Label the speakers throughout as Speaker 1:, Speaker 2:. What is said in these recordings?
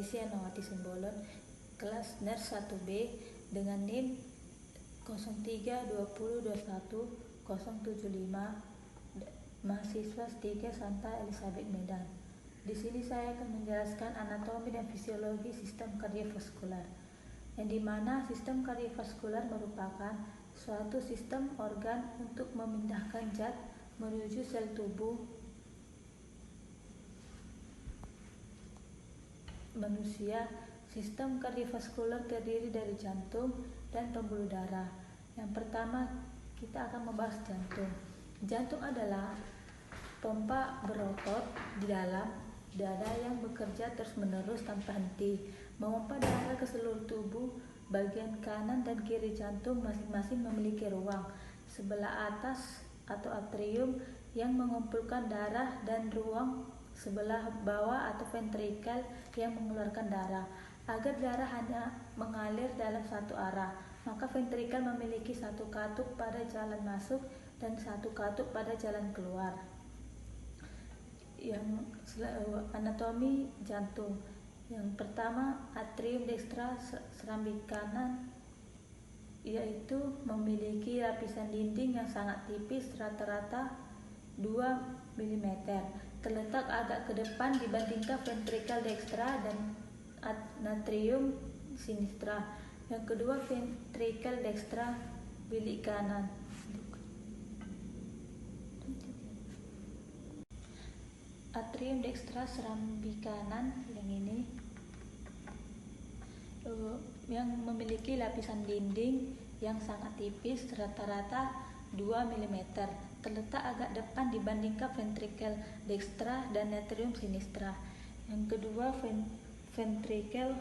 Speaker 1: Desi Anawati Simbolon, kelas NERS 1B dengan NIM 0320210075, mahasiswa 3 Santa Elizabeth Medan. Di sini saya akan menjelaskan anatomi dan fisiologi sistem kardiovaskular, yang dimana sistem kardiovaskular merupakan suatu sistem organ untuk memindahkan zat menuju sel tubuh manusia. Sistem kardiovaskular terdiri dari jantung dan pembuluh darah. Yang pertama, kita akan membahas jantung. Jantung adalah pompa berotot di dalam dada yang bekerja terus-menerus tanpa henti, memompa darah ke seluruh tubuh. Bagian kanan dan kiri jantung masing-masing memiliki ruang sebelah atas atau atrium yang mengumpulkan darah, dan ruang sebelah bawah atau ventrikel yang mengeluarkan darah. Agar darah hanya mengalir dalam satu arah, maka ventrikel memiliki satu katup pada jalan masuk dan satu katup pada jalan keluar. Yang anatomi jantung. Yang pertama, atrium dextra serambi kanan, yaitu memiliki lapisan dinding yang sangat tipis, rata-rata 2 mm, terletak agak ke depan dibandingkan ventrikel dextra dan atrium sinistra. Yang kedua, ventrikel dextra bilik kanan. Atrium dextra serambi kanan yang ini yang memiliki lapisan dinding yang sangat tipis, rata-rata 2 mm, terletak agak depan dibandingkan ventrikel dextra dan atrium sinistra. Yang kedua, ventrikel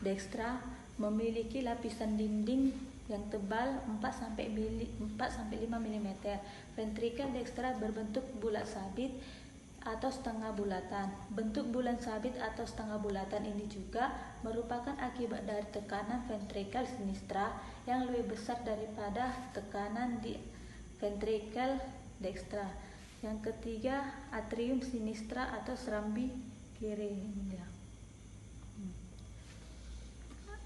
Speaker 1: dextra memiliki lapisan dinding yang tebal 4-5 mm. Ventrikel dextra berbentuk bulat sabit atau setengah bulatan. Bentuk bulat sabit atau setengah bulatan ini juga merupakan akibat dari tekanan ventrikel sinistra yang lebih besar daripada tekanan di ventrikel dextra. Yang ketiga, atrium sinistra atau serambi kiri.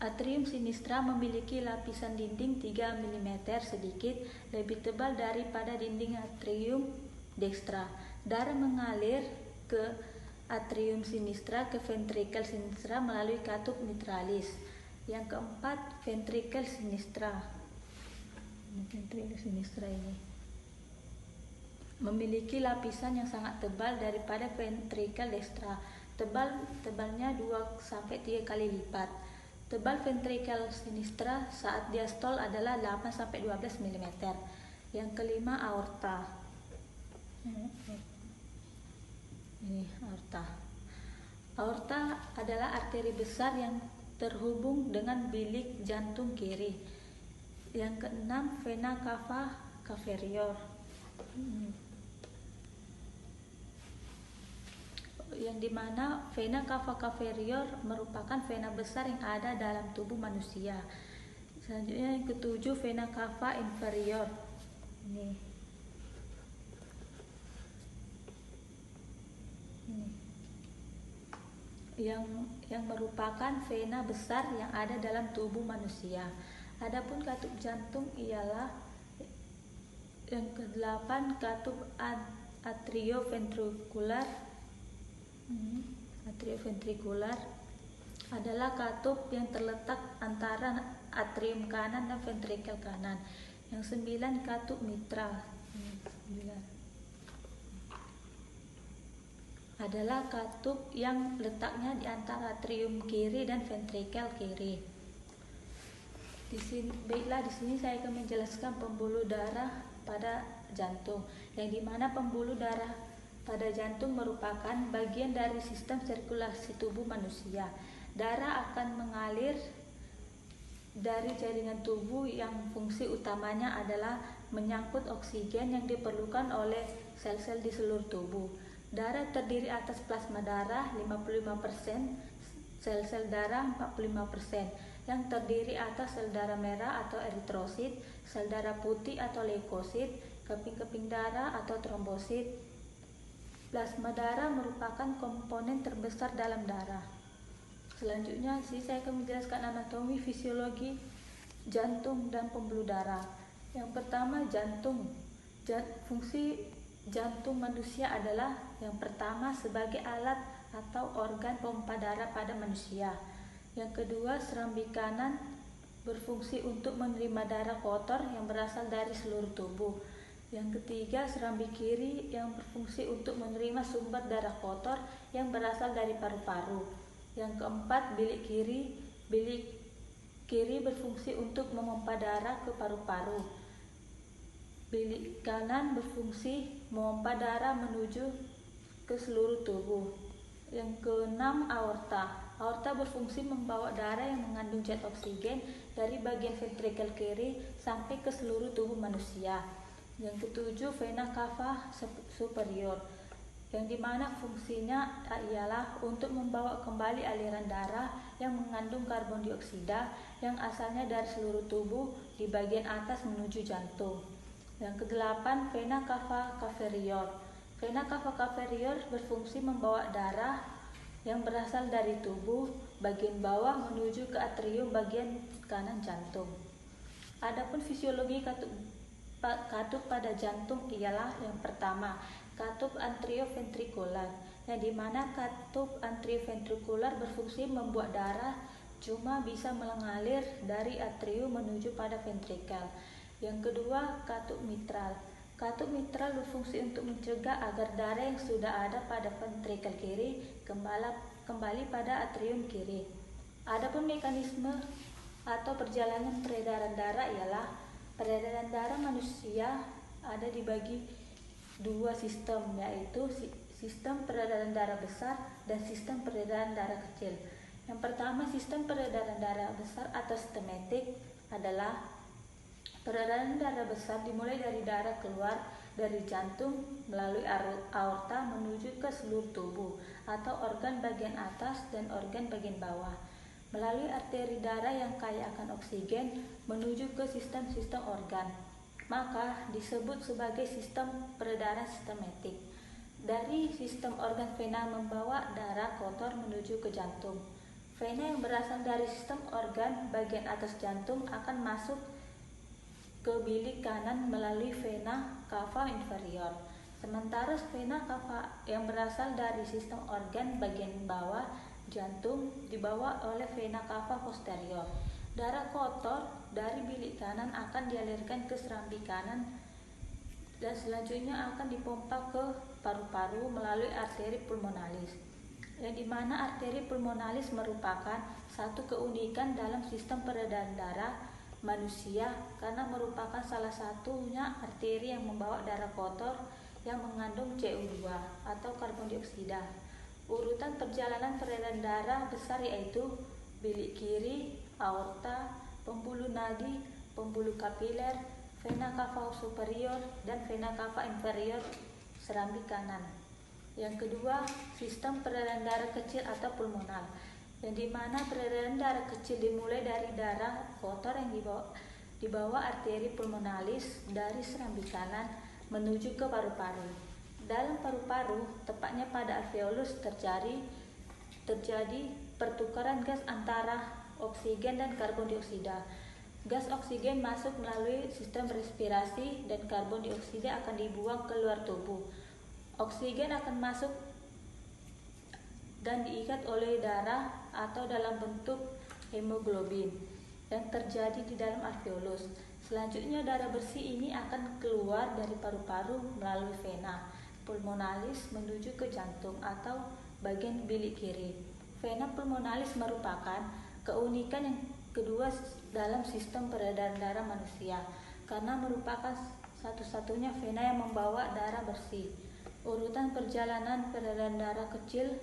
Speaker 1: Atrium sinistra memiliki lapisan dinding 3 mm sedikit lebih tebal daripada dinding atrium dextra. Darah mengalir ke atrium sinistra ke ventrikel sinistra melalui katup mitralis. Yang keempat, ventrikel sinistra. Ventrikel sinistra ini memiliki lapisan yang sangat tebal daripada ventrikel dextra. Tebalnya 2-3 kali lipat. Tebal ventrikel sinistra saat diastol adalah 8-12 mm. Yang kelima, aorta. Ini aorta. Aorta adalah arteri besar yang terhubung dengan bilik jantung kiri. Yang keenam, vena cava caverior. Yang dimana vena cava caverior merupakan vena besar yang ada dalam tubuh manusia. Selanjutnya yang ketujuh, vena cava inferior. Ini yang merupakan vena besar yang ada dalam tubuh manusia. Adapun katup jantung ialah yang ke-8, katup atrioventrikular. Atrioventrikular adalah katup yang terletak antara atrium kanan dan ventrikel kanan. Yang 9, katup mitral. Adalah katup yang letaknya di antara atrium kiri dan ventrikel kiri. Di sini saya akan menjelaskan pembuluh darah pada jantung, yang dimana pembuluh darah pada jantung merupakan bagian dari sistem sirkulasi tubuh manusia. Darah akan mengalir dari jaringan tubuh yang fungsi utamanya adalah menyangkut oksigen yang diperlukan oleh sel-sel di seluruh tubuh. Darah terdiri atas plasma darah 55%, sel-sel darah 45%, yang terdiri atas sel darah merah atau eritrosit, sel darah putih atau leukosit, keping-keping darah atau trombosit. Plasma darah merupakan komponen terbesar dalam darah. Selanjutnya saya akan menjelaskan anatomi fisiologi jantung dan pembuluh darah. Yang pertama, jantung. Fungsi jantung manusia adalah yang pertama sebagai alat atau organ pompa darah pada manusia. Yang kedua, serambi kanan berfungsi untuk menerima darah kotor yang berasal dari seluruh tubuh. Yang ketiga, serambi kiri yang berfungsi untuk menerima sumber darah kotor yang berasal dari paru-paru. Yang keempat, bilik kiri berfungsi untuk memompa darah ke paru-paru. Bilik kanan berfungsi memompa darah menuju ke seluruh tubuh. Yang keenam, aorta. Aorta berfungsi membawa darah yang mengandung zat oksigen dari bagian ventrikel kiri sampai ke seluruh tubuh manusia. Yang ketujuh, vena cava superior, yang dimana fungsinya ialah untuk membawa kembali aliran darah yang mengandung karbon dioksida yang asalnya dari seluruh tubuh di bagian atas menuju jantung. Yang kedelapan, vena cava inferior. Vena cava inferior berfungsi membawa darah yang berasal dari tubuh bagian bawah menuju ke atrium bagian kanan jantung. Adapun fisiologi katup pada jantung ialah yang pertama, katup atrioventrikular, yang dimana katup atrioventrikular berfungsi membuat darah cuma bisa mengalir dari atrium menuju pada ventrikel. Yang kedua, katup mitral. Katup mitral berfungsi untuk mencegah agar darah yang sudah ada pada ventrikel kiri kembali pada atrium kiri. Adapun mekanisme atau perjalanan peredaran darah ialah peredaran darah manusia ada dibagi dua sistem, yaitu sistem peredaran darah besar dan sistem peredaran darah kecil. Yang pertama, sistem peredaran darah besar atau sistematik adalah peredaran darah besar dimulai dari darah keluar dari jantung melalui aorta menuju ke seluruh tubuh atau organ bagian atas dan organ bagian bawah, melalui arteri darah yang kaya akan oksigen menuju ke sistem-sistem organ, maka disebut sebagai sistem peredaran sistematik. Dari sistem organ, vena membawa darah kotor menuju ke jantung. Vena yang berasal dari sistem organ bagian atas jantung akan masuk ke bilik kanan melalui vena cava inferior. Sementara vena cava yang berasal dari sistem organ bagian bawah jantung dibawa oleh vena cava posterior. Darah kotor dari bilik kanan akan dialirkan ke serambi kanan dan selanjutnya akan dipompa ke paru-paru melalui arteri pulmonalis, yang dimana arteri pulmonalis merupakan satu keunikan dalam sistem peredaran darah manusia karena merupakan salah satunya arteri yang membawa darah kotor yang mengandung CO2 atau karbon dioksida. Urutan perjalanan peredaran darah besar yaitu bilik kiri, aorta, pembuluh nadi, pembuluh kapiler, vena cava superior, dan vena cava inferior serambi kanan. Yang kedua, sistem peredaran darah kecil atau pulmonal, yang dimana peredaran darah kecil dimulai dari darah kotor yang dibawa arteri pulmonalis dari serambi kanan menuju ke paru-paru. Dalam paru-paru, tepatnya pada alveolus, terjadi pertukaran gas antara oksigen dan karbon dioksida. Gas oksigen masuk melalui sistem respirasi dan karbon dioksida akan dibuang keluar tubuh. Oksigen akan masuk dan diikat oleh darah atau dalam bentuk hemoglobin yang terjadi di dalam alveolus. Selanjutnya darah bersih ini akan keluar dari paru-paru melalui vena pulmonalis menuju ke jantung atau bagian bilik kiri. Vena pulmonalis merupakan keunikan yang kedua dalam sistem peredaran darah manusia karena merupakan satu-satunya vena yang membawa darah bersih. Urutan perjalanan peredaran darah kecil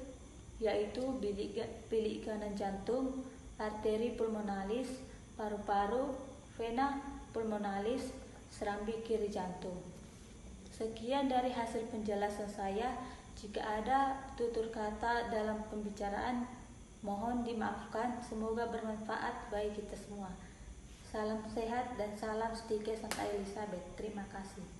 Speaker 1: yaitu bilik kanan jantung, arteri pulmonalis, paru-paru, vena pulmonalis, serambi kiri jantung. Sekian dari hasil penjelasan saya. Jika ada tutur kata dalam pembicaraan, mohon dimaafkan. Semoga bermanfaat bagi kita semua. Salam sehat dan salam Stike Santa Elizabeth. Terima kasih.